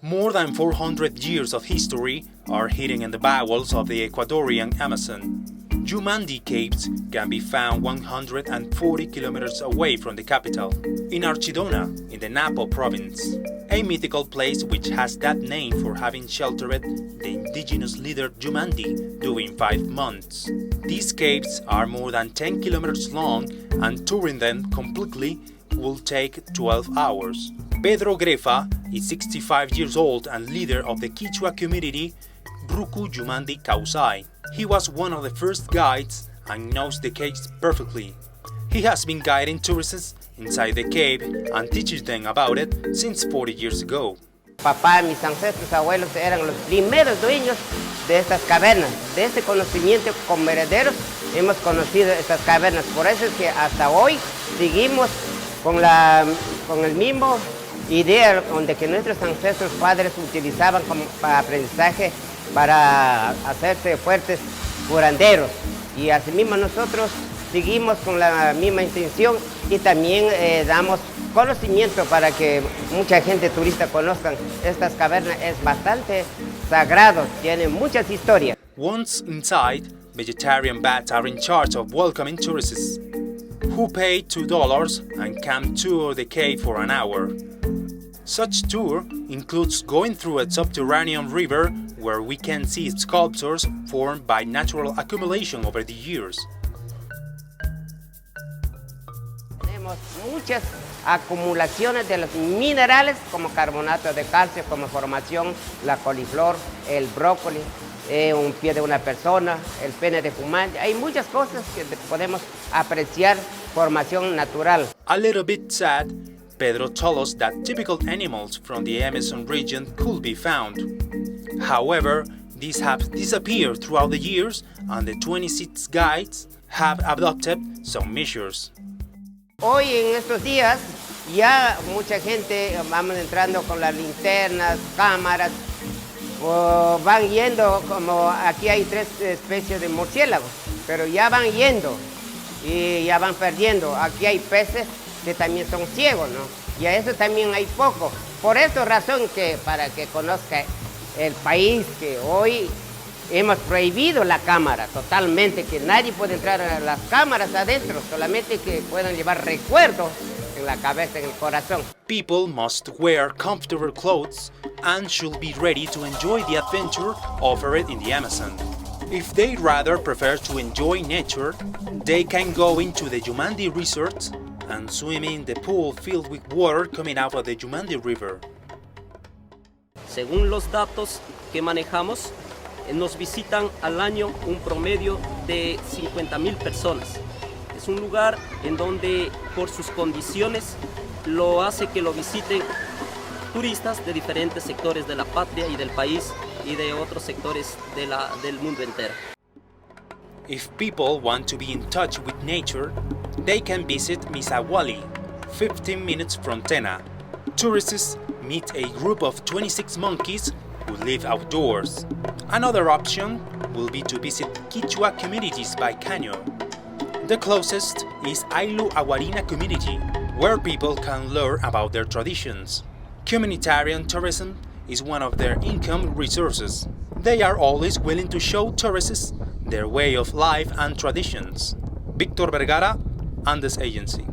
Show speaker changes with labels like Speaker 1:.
Speaker 1: More than 400 years of history are hidden in the bowels of the Ecuadorian Amazon. Jumandy caves can be found 140 kilometers away from the capital, in Archidona, in the Napo province, a mythical place which has that name for having sheltered the indigenous leader Jumandy during 5 months. These caves are more than 10 kilometers long, and touring them completely will take 12 hours. Pedro Grefa is 65 years old and leader of the Quichua community Ruku Jumandy Kausai. He was one of the first guides and knows the caves perfectly. He has been guiding tourists inside the cave and teaches them about it since 40 years ago.
Speaker 2: Papá, mis ancestros, abuelos eran los primeros dueños de estas cavernas. De ese conocimiento como herederos hemos conocido estas cavernas. Por eso es que hasta hoy seguimos con el mismo idea donde que nuestros ancestros padres utilizaban como para aprendizaje para hacerse fuertes curanderos. Y asimismo nosotros seguimos con la misma intención y también damos conocimiento para que mucha gente turista conozcan estas cavernas. Es bastante sagrado, tiene muchas historias.
Speaker 1: Once inside, vegetarian bats are in charge of welcoming tourists, who pay $2 and can tour the cave for an hour. Such tour includes going through a subterranean river where we can see sculptures formed by natural accumulation over the years.
Speaker 2: Tenemos muchas acumulaciones de los minerales como carbonato de calcio, como formación, la coliflor, el brócoli, un pie de una persona, el pene de Jumandy. Hay muchas cosas que podemos apreciar, formación natural.
Speaker 1: A little bit sad, Pedro told us that typical animals from the Amazon region could be found. However, these have disappeared throughout the years, and the 26 guides have adopted some measures.
Speaker 2: Hoy en estos días ya mucha gente vamos entrando con las linternas, cámaras, o van yendo, como aquí hay 3 especies de murciélagos, pero ya van yendo y ya van perdiendo. Aquí hay peces que también son ciegos, ¿no? Y a eso también hay poco. Por esa razón que para que conozca el país que hoy hemos prohibido la cámara totalmente, que nadie puede entrar a las cámaras adentro, solamente que puedan llevar recuerdos en la cabeza, en el corazón.
Speaker 1: People must wear comfortable clothes and should be ready to enjoy the adventure offered in the Amazon. If they rather prefer to enjoy nature, they can go into the Jumandy resort and swim in the pool filled with water coming out of the Jumandy River.
Speaker 3: Según los datos que manejamos, nos visitan al año un promedio de 50,000 personas. Es un lugar en donde por sus condiciones lo hace que lo visiten turistas de diferentes sectores de la patria y del país y de otros sectores del mundo entero.
Speaker 1: If people want to be in touch with nature, they can visit Misawali, 15 minutes from Tena. Tourists meet a group of 26 monkeys who live outdoors. Another option will be to visit Quichua communities by canoe. The closest is Ailu Aguarina community, where people can learn about their traditions. Communitarian tourism is one of their income resources. They are always willing to show tourists their way of life and traditions. Víctor Vergara, Andes Agency.